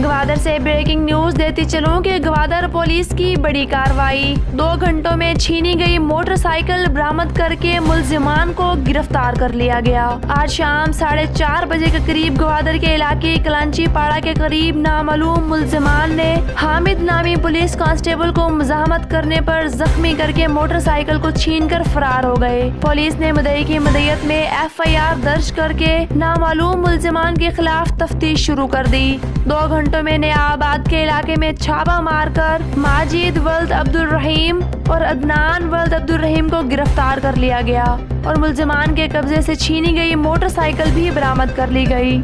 ग्वादर से breaking news देती चलूं कि ग्वादर पुलिस की बड़ी कार्रवाई। 2 घंटों में छीनी गई मोटरसाइकिल बरामद करके मुलजिमान को गिरफ्तार कर लिया गया। आज शाम 4:30 बजे के करीब ग्वादर के इलाके कलांची पाड़ा के करीब नामालूम मुलजिमान ने हामिद नामी पुलिस कांस्टेबल को मुजाहमत करने पर जख्मी करके मोटरसाइकिल को छीनकर फरार हो गए। पुलिस ने मुद्दई की मदईयत में FIR दर्ज करके नामालूम मुलजिमान के खिलाफ तफ्तीश शुरू कर दी। 2 घंटों में नयाबाद के इलाके में छापा मारकर माजिद वल्द अब्दुल रहीम और अदनान वल्द अब्दुल रहीम को गिरफ्तार कर लिया गया और मुलजिमान के कब्जे से छीनी गई मोटरसाइकिल भी बरामद कर ली गई।